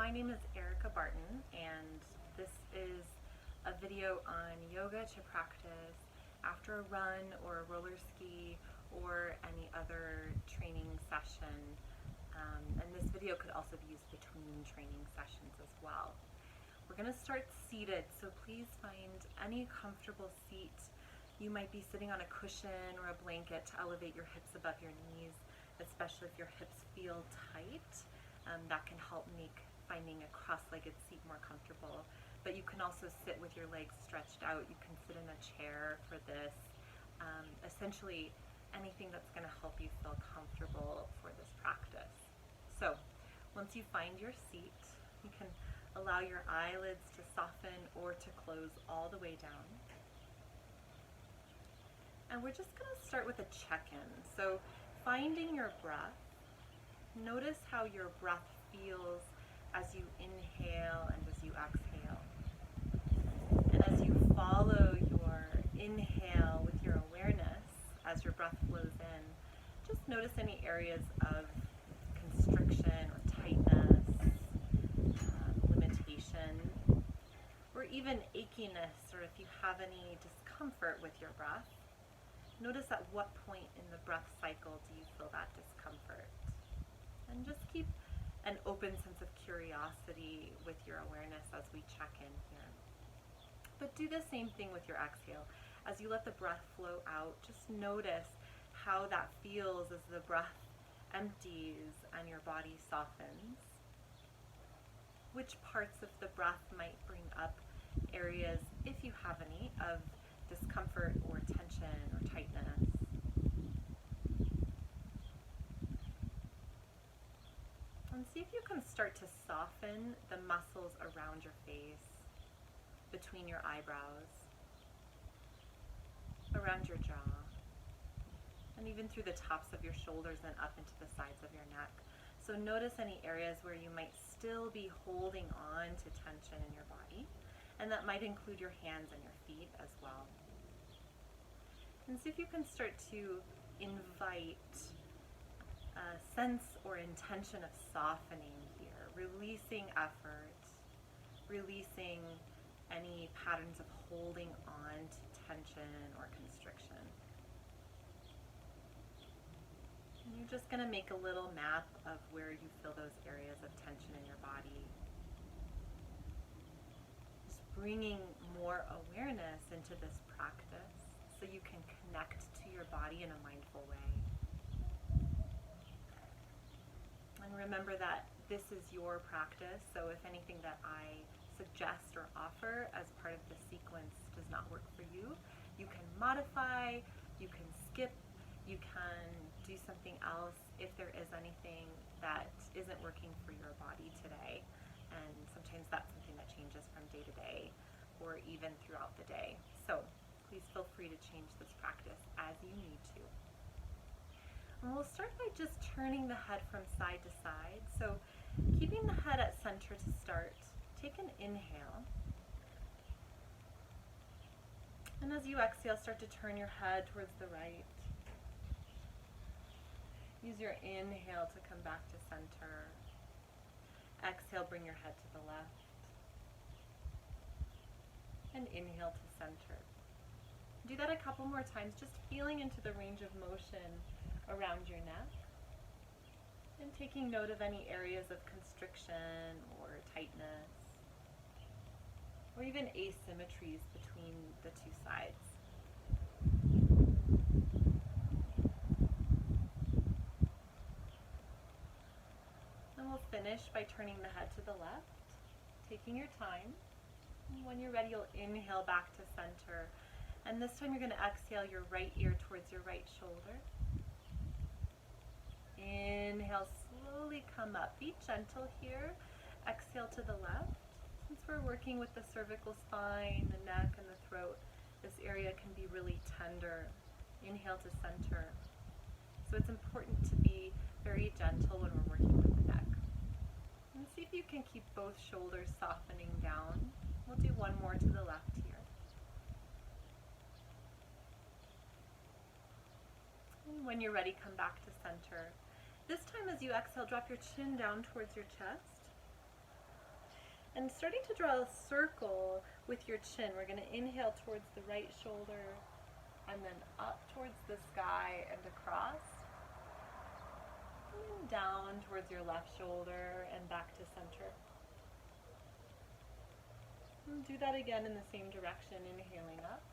My name is Erica Barton, and this is a video on yoga to practice after a run or a roller ski or any other training session. And this video could also be used between training sessions as well. We're going to start seated, so please find any comfortable seat. You might be sitting on a cushion or a blanket to elevate your hips above your knees, especially if your hips feel tight. That can help make finding a cross-legged seat more comfortable. But you can also sit with your legs stretched out. You can sit in a chair for this. Essentially, anything that's going to help you feel comfortable for this practice. So, once you find your seat, you can allow your eyelids to soften or to close all the way down. And we're just going to start with a check-in. So, finding your breath. Notice how your breath feels as you inhale and as you exhale. And as you follow your inhale with your awareness, as your breath flows in, just notice any areas of constriction or tightness, limitation, or even achiness, or if you have any discomfort with your breath. Notice at what point in the breath cycle do you feel that discomfort. And just keep an open sense of curiosity with your awareness as we check in here. But do the same thing with your exhale. As you let the breath flow out, just notice how that feels as the breath empties and your body softens. Which parts of the breath might bring up areas, if you have any, of discomfort or tension or tightness. And see if you can start to soften the muscles around your face, between your eyebrows, around your jaw, and even through the tops of your shoulders and up into the sides of your neck. So notice any areas where you might still be holding on to tension in your body, and that might include your hands and your feet as well. And see if you can start to invite a sense or intention of softening here, releasing effort, releasing any patterns of holding on to tension or constriction. And you're just going to make a little map of where you feel those areas of tension in your body. Just bringing more awareness into this practice so you can connect to your body in a mindful way. And remember that this is your practice, so if anything that I suggest or offer as part of the sequence does not work for you, you can modify, you can skip, you can do something else if there is anything that isn't working for your body today. And sometimes that's something that changes from day to day or even throughout the day. So please feel free to change this practice as you need to. And we'll start by just turning the head from side to side. So keeping the head at center to start, take an inhale. And as you exhale, start to turn your head towards the right. Use your inhale to come back to center. Exhale, bring your head to the left. And inhale to center. Do that a couple more times, just feeling into the range of motion around your neck, and taking note of any areas of constriction or tightness, or even asymmetries between the two sides. And we'll finish by turning the head to the left, taking your time. And when you're ready, you'll inhale back to center. And this time you're going to exhale your right ear towards your right shoulder. Inhale, slowly come up. Be gentle here. Exhale to the left. Since we're working with the cervical spine, the neck, and the throat, this area can be really tender. Inhale to center. So it's important to be very gentle when we're working with the neck. And see if you can keep both shoulders softening down. We'll do one more to the left here. And when you're ready, come back to center. This time as you exhale, drop your chin down towards your chest. And starting to draw a circle with your chin. We're going to inhale towards the right shoulder and then up towards the sky and across. And then down towards your left shoulder and back to center. And do that again in the same direction, inhaling up.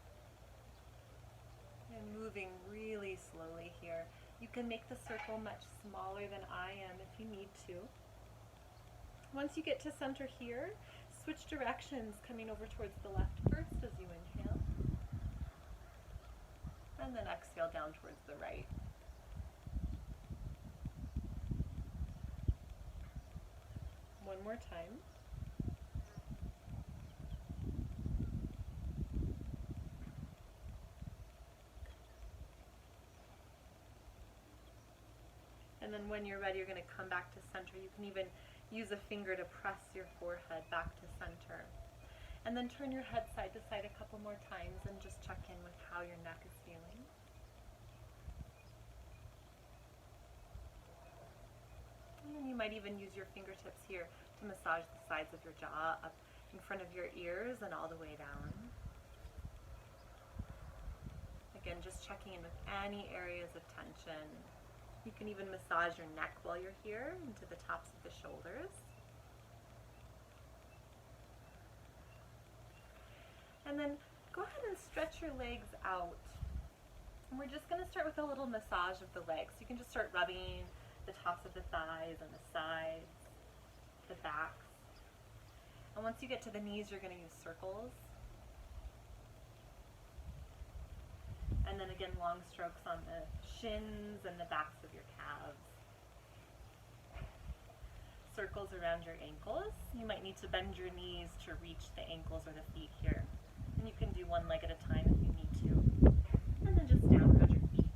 And moving really slowly here. You can make the circle much smaller than I am if you need to. Once you get to center here, switch directions, coming over towards the left first as you inhale. And then exhale down towards the right. One more time. And then when you're ready, you're going to come back to center. You can even use a finger to press your forehead back to center. And then turn your head side to side a couple more times and just check in with how your neck is feeling. And you might even use your fingertips here to massage the sides of your jaw up in front of your ears and all the way down. Again, just checking in with any areas of tension. You can even massage your neck while you're here into the tops of the shoulders. And then go ahead and stretch your legs out. And we're just going to start with a little massage of the legs. You can just start rubbing the tops of the thighs and the sides, the backs. And once you get to the knees, you're going to use circles. And then again, long strokes on the shins and the backs of your calves. Circles around your ankles. You might need to bend your knees to reach the ankles or the feet here. And you can do one leg at a time if you need to. And then just down around your feet.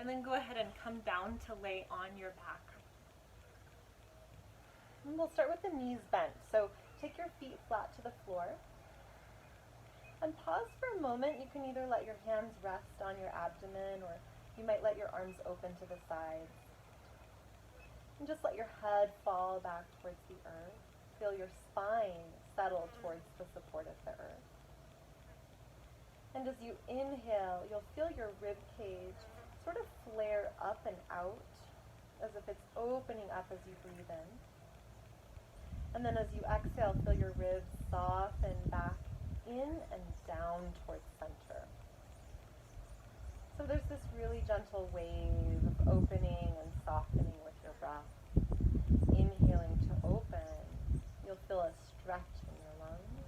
And then go ahead and come down to lay on your back. And we'll start with the knees bent. So take your feet flat to the floor. And pause for a moment. You can either let your hands rest on your abdomen or you might let your arms open to the sides. And just let your head fall back towards the earth. Feel your spine settle towards the support of the earth. And as you inhale, you'll feel your rib cage sort of flare up and out as if it's opening up as you breathe in. And then as you exhale, feel your ribs soften back in and down towards center. So there's this really gentle wave of opening and softening with your breath. Inhaling to open, you'll feel a stretch in your lungs.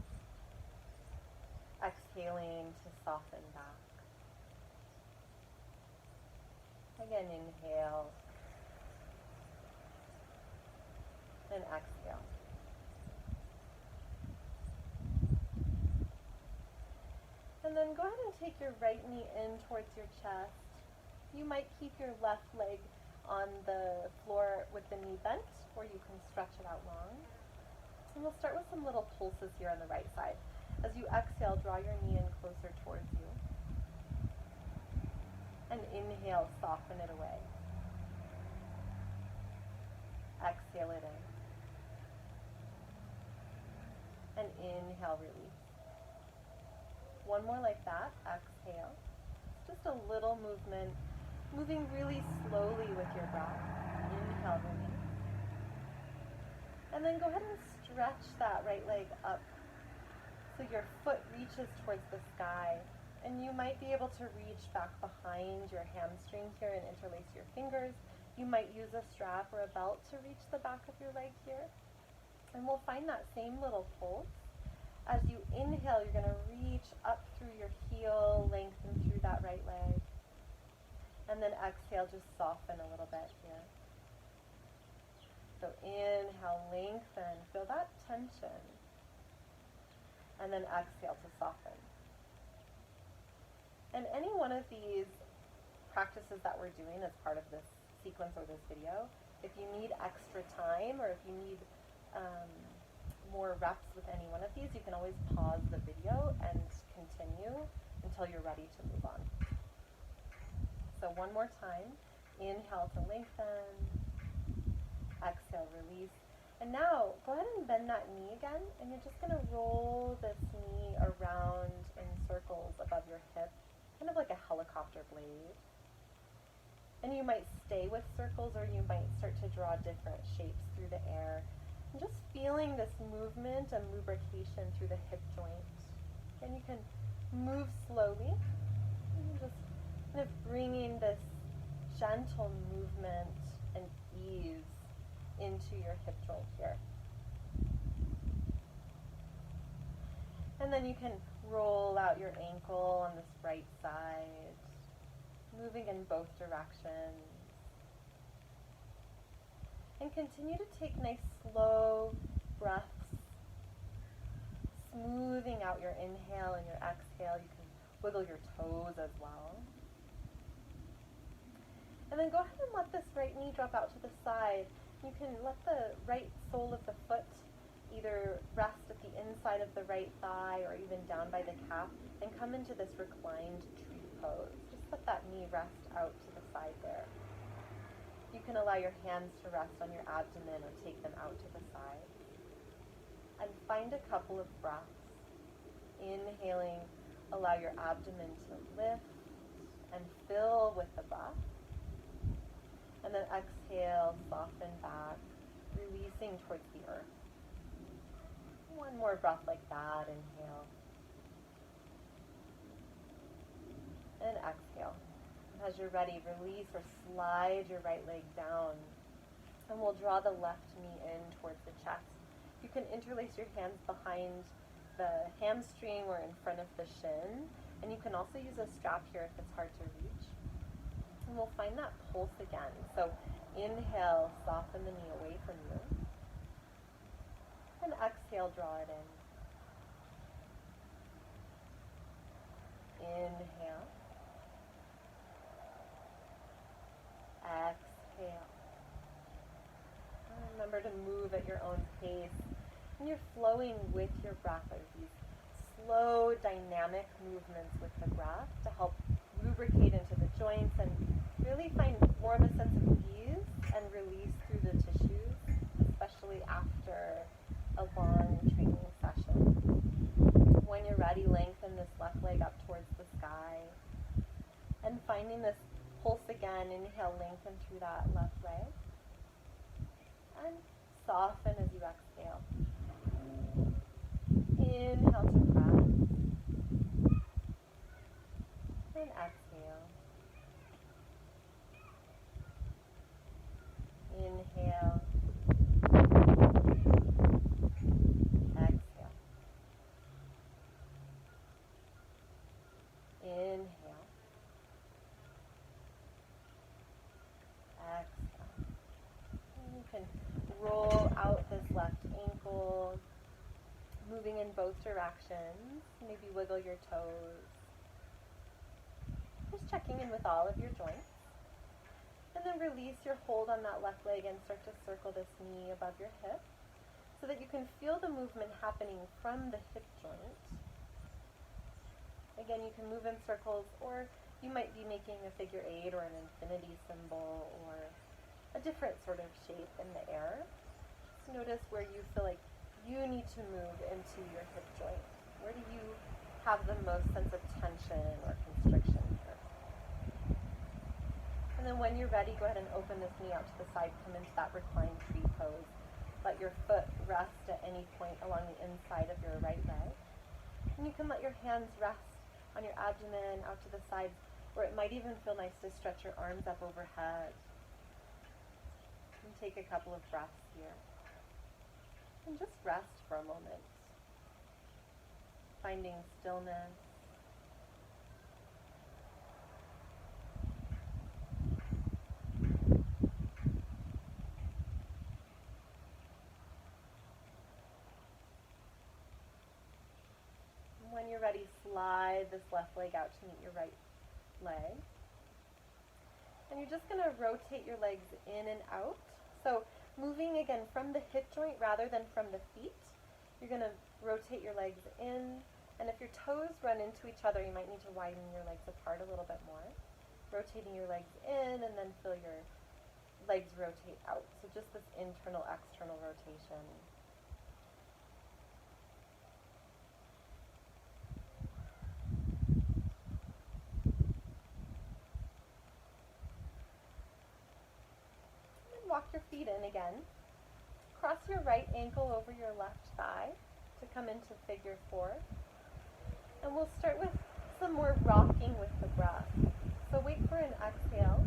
Exhaling to soften back. Again, inhale and exhale. And then go ahead and take your right knee in towards your chest. You might keep your left leg on the floor with the knee bent, or you can stretch it out long. And we'll start with some little pulses here on the right side. As you exhale, draw your knee in closer towards you. And inhale, soften it away. Exhale it in. And inhale, release. One more like that. Exhale. Just a little movement, moving really slowly with your breath. Inhale, release. And then go ahead and stretch that right leg up so your foot reaches towards the sky. And you might be able to reach back behind your hamstring here and interlace your fingers. You might use a strap or a belt to reach the back of your leg here. And we'll find that same little pulse. As you inhale, you're going to reach up through your heel, lengthen through that right leg. And then exhale, just soften a little bit here. So inhale, lengthen, feel that tension. And then exhale to soften. And any one of these practices that we're doing as part of this sequence or this video, if you need extra time or if you need more reps with any one of these, you can always pause the video and continue until you're ready to move on. So one more time, inhale to lengthen, Exhale, release. And now, go ahead and bend that knee again, and you're just going to roll this knee around in circles above your hip, kind of like a helicopter blade. And you might stay with circles, or you might start to draw different shapes through the air. And just feeling this movement and lubrication through the hip joint. And you can move slowly, and just kind of bringing this gentle movement and ease into your hip joint here. And then you can roll out your ankle on this right side, moving in both directions. And continue to take nice slow breaths, smoothing out your inhale and your exhale. You can wiggle your toes as well. And then go ahead and let this right knee drop out to the side. You can let the right sole of the foot either rest at the inside of the right thigh or even down by the calf and come into this reclined tree pose. Just let that knee rest out to the side there. You can allow your hands to rest on your abdomen or take them out to the side. And find a couple of breaths. Inhaling, allow your abdomen to lift and fill with the breath. And then exhale, soften back, releasing towards the earth. One more breath like that. Inhale. And exhale. As you're ready, release or slide your right leg down. And we'll draw the left knee in towards the chest. You can interlace your hands behind the hamstring or in front of the shin. And you can also use a strap here if it's hard to reach. And we'll find that pulse again. So inhale, soften the knee away from you. And exhale, draw it in. Inhale. Exhale. And remember to move at your own pace. And you're flowing with your breath. There's these slow, dynamic movements with the breath to help lubricate into the joints and really find more of a sense of ease and release through the tissues, especially after a long training session. When you're ready, lengthen this left leg up towards the sky. And finding this pulse again, inhale, lengthen through that left leg. And soften as you exhale. Inhale to breath. And exhale. Inhale. Exhale. Inhale. Exhale. And you can roll out this left ankle, moving in both directions. Maybe wiggle your toes. Just checking in with all of your joints. And then release your hold on that left leg and start to circle this knee above your hip so that you can feel the movement happening from the hip joint. Again, you can move in circles, or you might be making a figure 8 or an infinity symbol or a different sort of shape in the air. Just notice where you feel like you need to move into your hip joint. Where do you have the most sense of tension or constriction here? And then when you're ready, go ahead and open this knee out to the side, come into that reclined tree pose. Let your foot rest at any point along the inside of your right leg. And you can let your hands rest on your abdomen out to the sides, or it might even feel nice to stretch your arms up overhead. And take a couple of breaths here. And just rest for a moment. Finding stillness. When you're ready, slide this left leg out to meet your right leg. And you're just going to rotate your legs in and out. So moving again from the hip joint rather than from the feet. You're going to rotate your legs in. And if your toes run into each other, you might need to widen your legs apart a little bit more. Rotating your legs in, and then feel your legs rotate out. So just this internal, external rotation. And walk your feet in again. Cross your right ankle over your left thigh to come into figure 4. And we'll start with some more rocking with the breath. So wait for an exhale,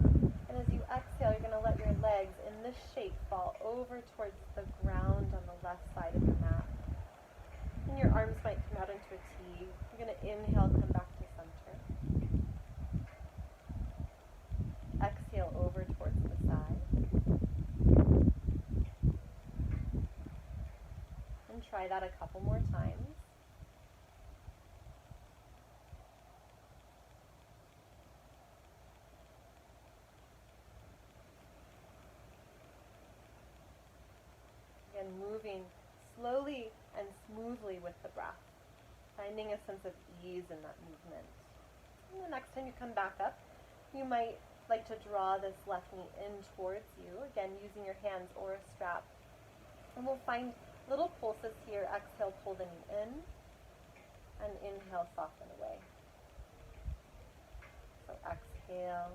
and as you exhale, you're going to let your legs in this shape fall over towards the ground on the left side of your mat. And your arms might come out into a T. You're going to inhale, come back to center. Exhale over towards the side. And try that a couple more times. Moving slowly and smoothly with the breath, finding a sense of ease in that movement. And the next time you come back up, you might like to draw this left knee in towards you, again using your hands or a strap. And we'll find little pulses here. Exhale, pull the knee in, and inhale, soften away. So exhale,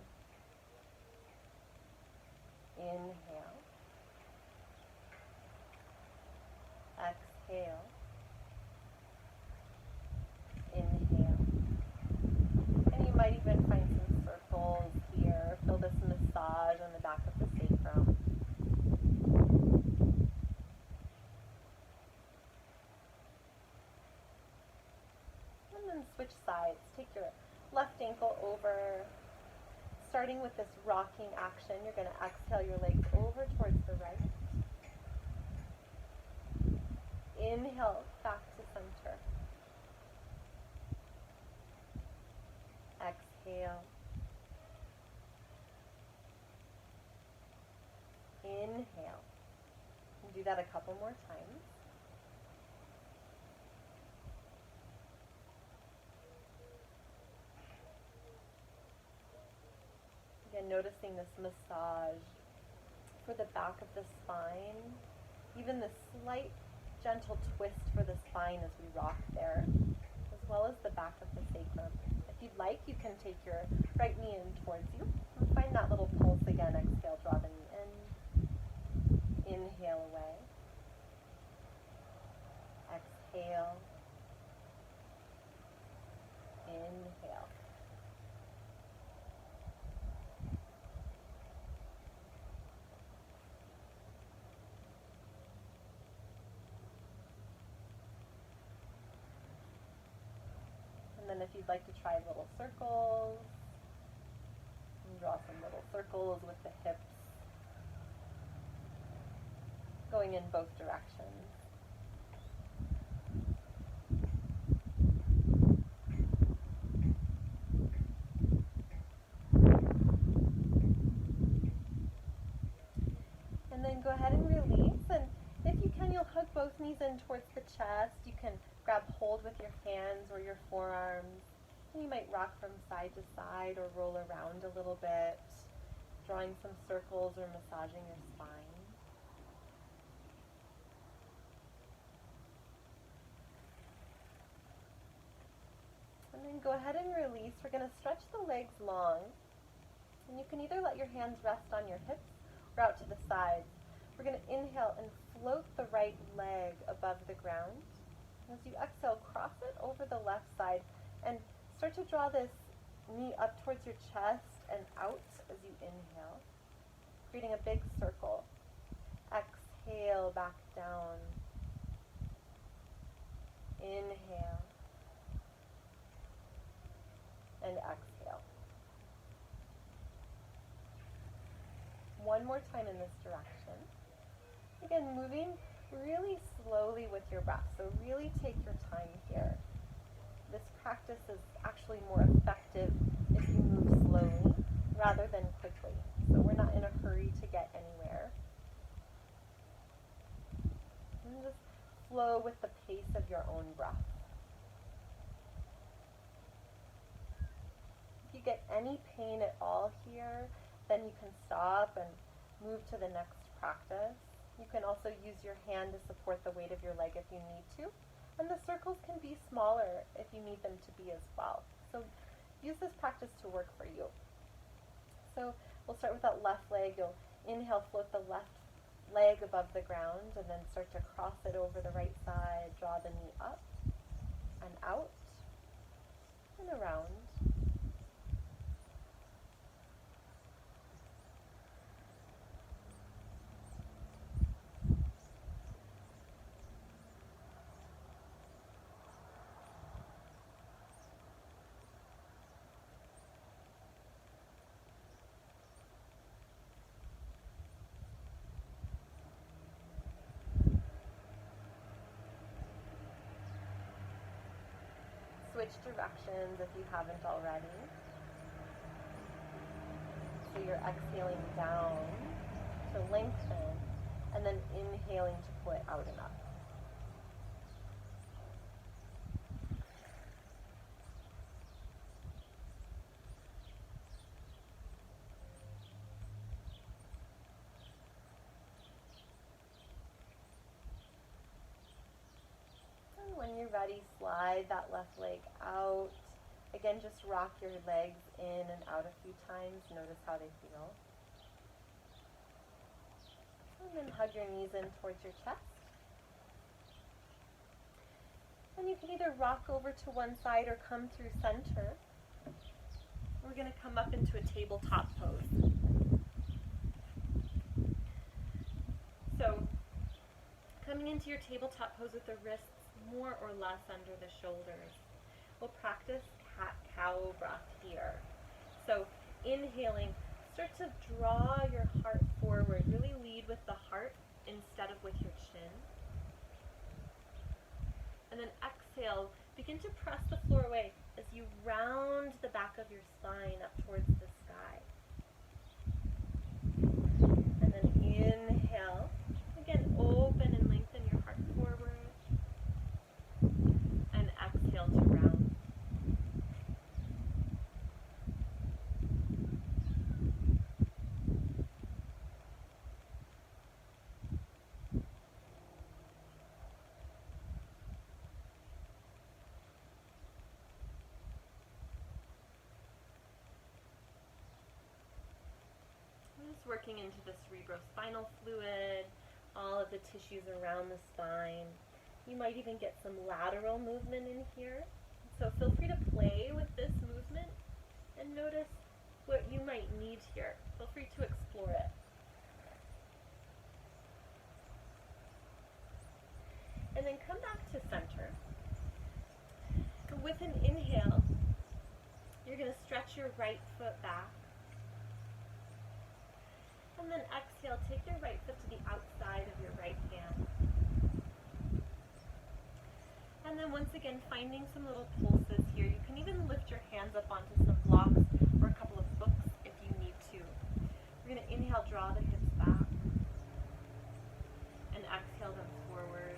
inhale. Exhale, inhale, and you might even find some circles here. Feel this massage on the back of the sacrum. And then switch sides. Take your left ankle over. Starting with this rocking action, you're going to exhale your legs over towards the right. Inhale, back to center. Exhale. Inhale. And do that a couple more times. Again, noticing this massage for the back of the spine, even the slight gentle twist for the spine as we rock there, as well as the back of the sacrum. If you'd like, you can take your right knee in towards you and find that little pulse again. Exhale, draw the knee in. Inhale away. Exhale. Inhale. And then if you'd like to try little circles, draw some little circles with the hips going in both directions. And then go ahead and release, and if you can, you'll hug both knees in towards the chest. You can grab hold with your hands or your forearms. And you might rock from side to side or roll around a little bit, drawing some circles or massaging your spine. And then go ahead and release. We're going to stretch the legs long. And you can either let your hands rest on your hips or out to the sides. We're going to inhale and float the right leg above the ground. As you exhale, cross it over the left side and start to draw this knee up towards your chest and out as you inhale, creating a big circle. Exhale, back down. Inhale. And exhale. One more time in this direction. Again, moving really slowly with your breath, so really take your time here. This practice is actually more effective if you move slowly rather than quickly, so we're not in a hurry to get anywhere. And just flow with the pace of your own breath. If you get any pain at all here, then you can stop and move to the next practice. You can also use your hand to support the weight of your leg if you need to. And the circles can be smaller if you need them to be as well. So use this practice to work for you. So we'll start with that left leg. You'll inhale, float the left leg above the ground, and then start to cross it over the right side. Draw the knee up and out and around. Switch directions if you haven't already. So you're exhaling down to lengthen, and then inhaling to pull it out and up. And when you're ready, slide that left leg out. Again, just rock your legs in and out a few times. Notice how they feel. And then hug your knees in towards your chest. And you can either rock over to one side or come through center. We're going to come up into a tabletop pose. So, coming into your tabletop pose with the wrists more or less under the shoulders. We'll practice cat-cow breath here. So, inhaling, start to draw your heart forward. Really lead with the heart instead of with your chin. And then exhale, begin to press the floor away as you round the back of your spine up towards the sky. And then inhale, again open and lengthen your heart forward. And exhale to round. Working into the cerebrospinal fluid, all of the tissues around the spine. You might even get some lateral movement in here. So feel free to play with this movement and notice what you might need here. Feel free to explore it. And then come back to center. And with an inhale, you're going to stretch your right foot back. And then exhale, take your right foot to the outside of your right hand. And then once again, finding some little pulses here. You can even lift your hands up onto some blocks or a couple of books if you need to. We're going to inhale, draw the hips back. And exhale them forward.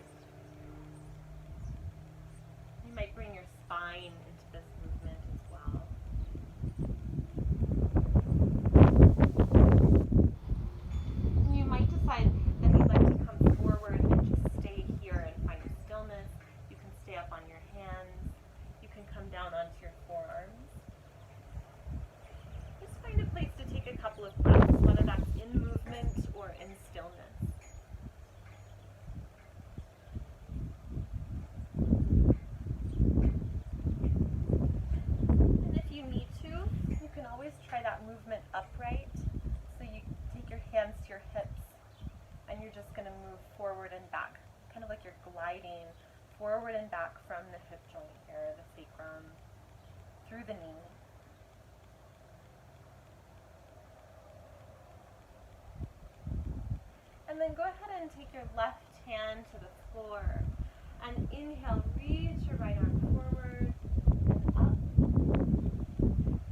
You might bring your spine into this movement as well. You might decide that you'd like to come forward and just stay here and find stillness. You can stay up on your hands. You can come down onto your forearms. Just find a place to take a couple of breaths, whether that's in movement or in stillness. And if you need to, you can always try that movement upright. So you take your hands to your hips and you're just going to move forward and back, kind of like you're gliding forward and back from the hip joint here, the sacrum, through the knee. And then go ahead and take your left hand to the floor and inhale, reach your right arm forward and up.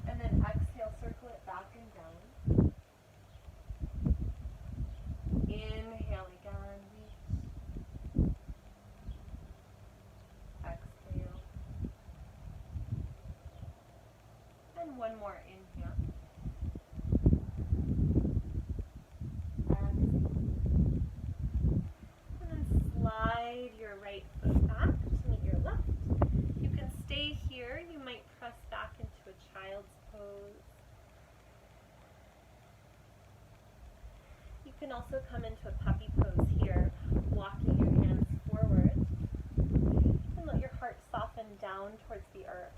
And then exhale, circle it back and down. Inhale again, reach. Exhale. And one more inhale. can also come into a puppy pose here, walking your hands forward, and let your heart soften down towards the earth.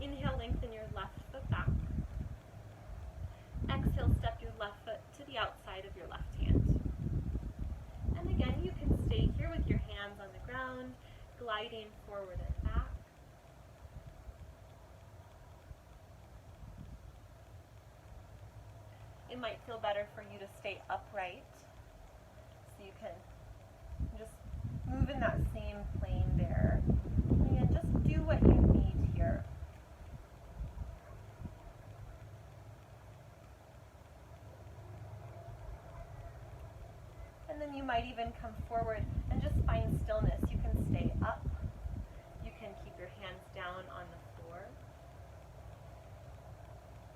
Inhale, lengthen your left foot back. Exhale, step your left foot to the outside of your left hand. And again, you can stay here with your hands on the ground, gliding forward and back. It might feel better for you to stay upright, so you can just move in that same plane there. And just do what you need here. And then you might even come forward and just find stillness. You can stay up. You can keep your hands down on the floor.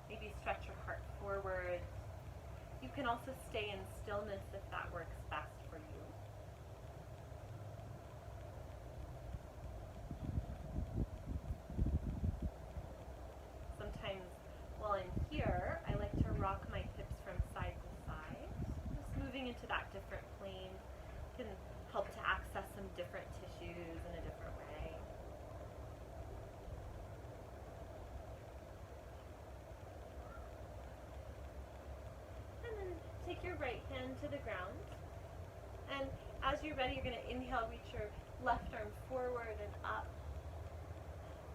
Maybe stretch your heart forward. You can also stay in stillness if that works best for you. Sometimes while I'm here, I like to rock my hips from side to side. Just moving into that different plane can help to access some different tissues in a different way. And then take your right hand to the ground. And as you're ready, you're going to inhale, reach your left arm forward and up.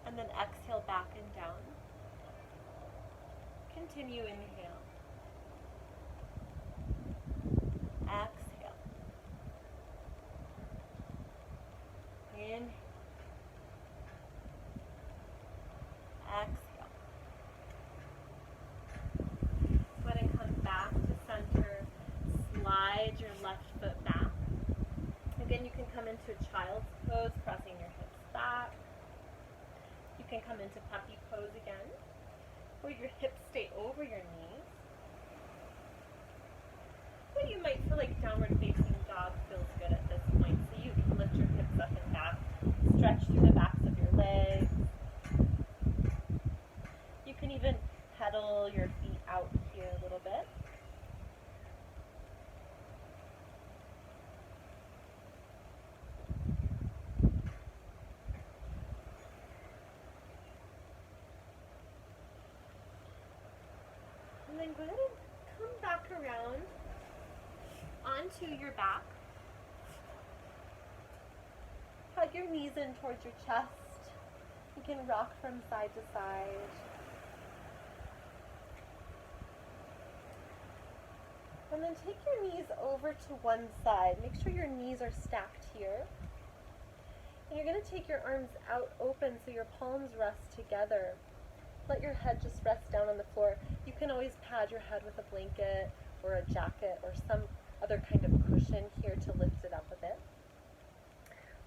And then exhale back and down. Continue, inhale. Exhale. Inhale. Exhale. Go ahead and come back to center. Slide your left foot back. Again, you can come into a child's pose, pressing your hips back. You can come into puppy pose again, where your hips stay over your knees. But you might feel like downward facing dog feels good at this point, so you can lift your hips up and back, stretch through the backs of your legs. You can even pedal your feet out here a little bit. And then go ahead and come back around onto your back. Hug your knees in towards your chest. You can rock from side to side. And then take your knees over to one side. Make sure your knees are stacked here. And you're going to take your arms out open so your palms rest together. Let your head just rest down on the floor. You can always pad your head with a blanket or a jacket or some other kind of cushion here to lift it up a bit.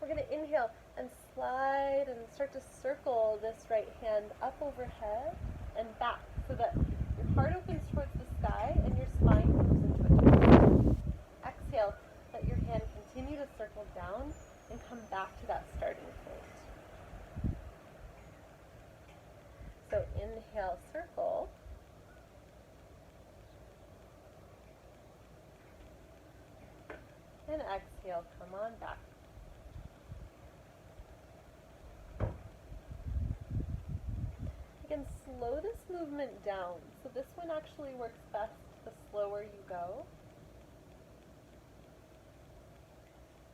We're going to inhale and slide and start to circle this right hand up overhead and back so that your heart opens towards the sky and your spine moves into a twist. Exhale, let your hand continue to circle down and come back to that starting point. So inhale, circle. And exhale, come on back. Again, slow this movement down. So this one actually works best the slower you go.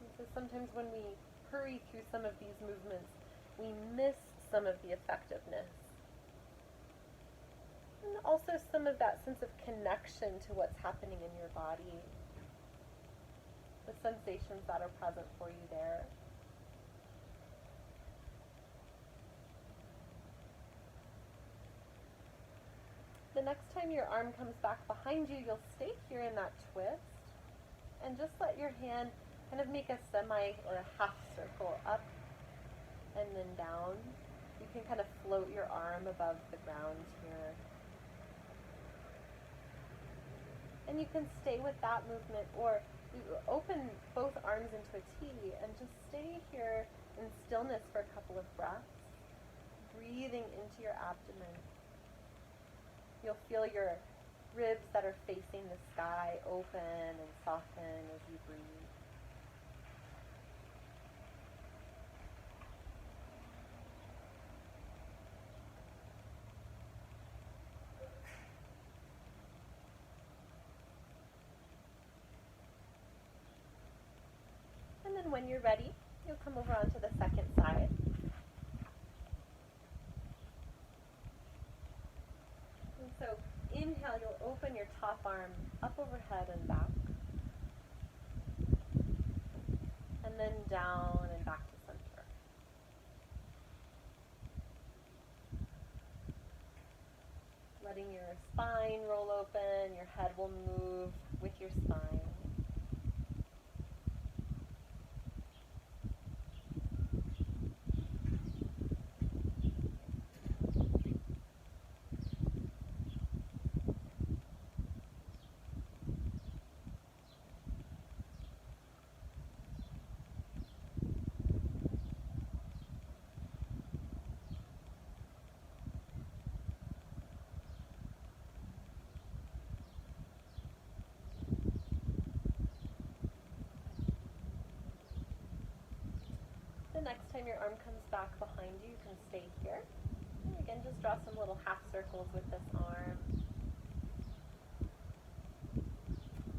And so sometimes when we hurry through some of these movements, we miss some of the effectiveness. And also some of that sense of connection to what's happening in your body. The sensations that are present for you there. The next time your arm comes back behind you, you'll stay here in that twist and just let your hand kind of make a semi or a half circle up and then down. You can kind of float your arm above the ground here. And you can stay with that movement, or you open both arms into a T and just stay here in stillness for a couple of breaths, breathing into your abdomen. You'll feel your ribs that are facing the sky open and soften as you breathe. And then when you're ready, you'll come over onto the second side. And so inhale, you'll open your top arm up overhead and back. And then down and back to center. Letting your spine roll open, your head will move with your spine. The next time your arm comes back behind you, you can stay here. And again, just draw some little half circles with this arm.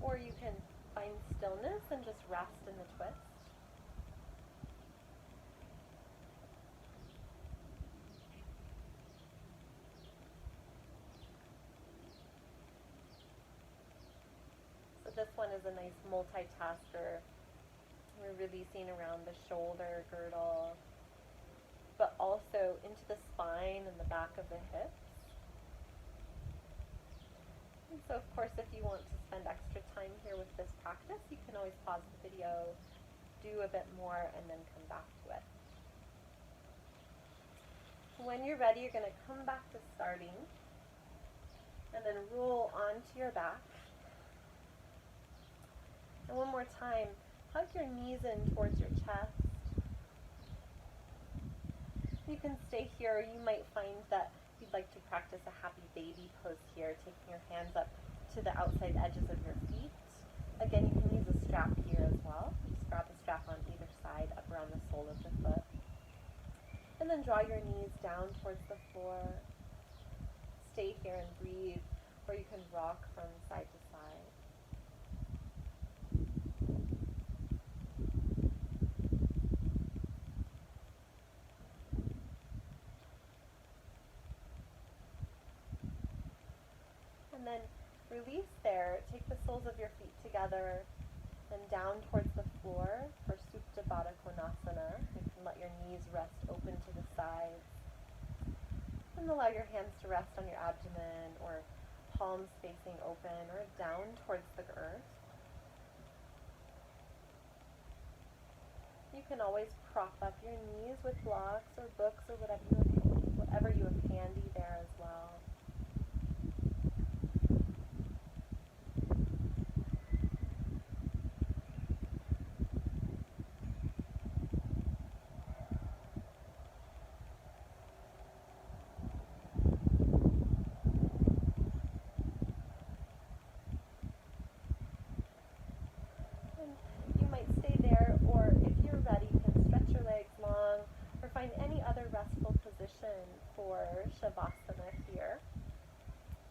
Or you can find stillness and just rest in the twist. So this one is a nice multitasker. We're releasing around the shoulder girdle, but also into the spine and the back of the hips. And so of course, if you want to spend extra time here with this practice, you can always pause the video, do a bit more, and then come back to it. When you're ready, you're going to come back to starting, and then roll onto your back. And one more time, hug your knees in towards your chest. You can stay here, or you might find that you'd like to practice a happy baby pose here, taking your hands up to the outside edges of your feet. Again, you can use a strap here as well. Just grab a strap on either side, up around the sole of the foot. And then draw your knees down towards the floor. Stay here and breathe, or you can rock from side to side. And then release there. Take the soles of your feet together and down towards the floor for Supta Baddha Konasana. You can let your knees rest open to the sides. And allow your hands to rest on your abdomen, or palms facing open, or down towards the earth. You can always prop up your knees with blocks or books or whatever you have handy there as well. For Shavasana here.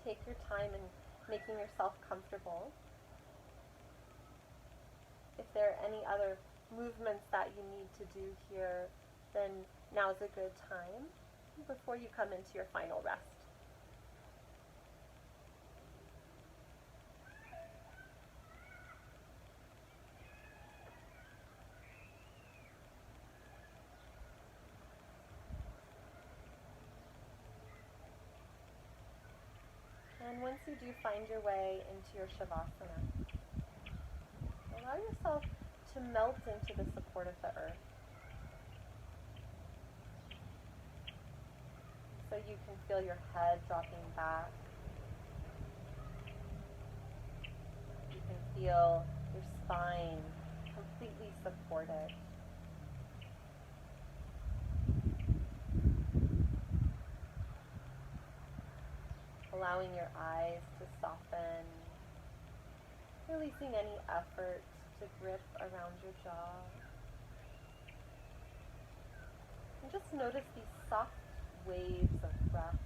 Take your time in making yourself comfortable. If there are any other movements that you need to do here, then now's a good time before you come into your final rest. And once you do find your way into your Shavasana, allow yourself to melt into the support of the earth. So you can feel your head dropping back. feel your spine completely supported. Allowing your eyes to soften, releasing any effort to grip around your jaw. And just notice these soft waves of breath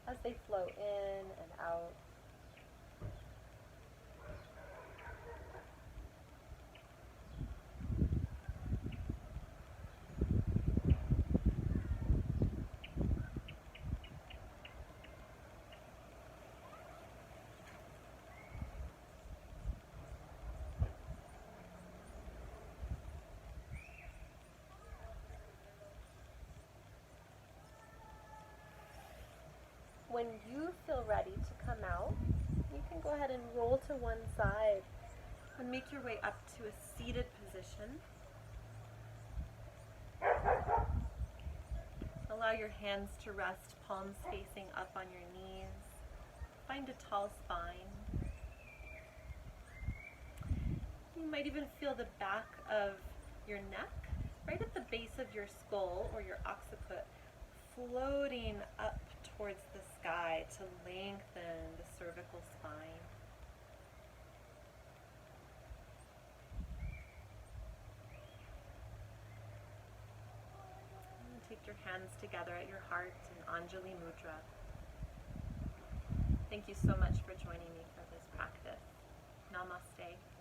as they flow in and out. When you feel ready to come out, you can go ahead and roll to one side. And make your way up to a seated position. Allow your hands to rest, palms facing up on your knees. Find a tall spine. You might even feel the back of your neck, right at the base of your skull or your occiput, floating up towards the sky to lengthen the cervical spine. And take your hands together at your heart in Anjali Mudra. Thank you so much for joining me for this practice. Namaste.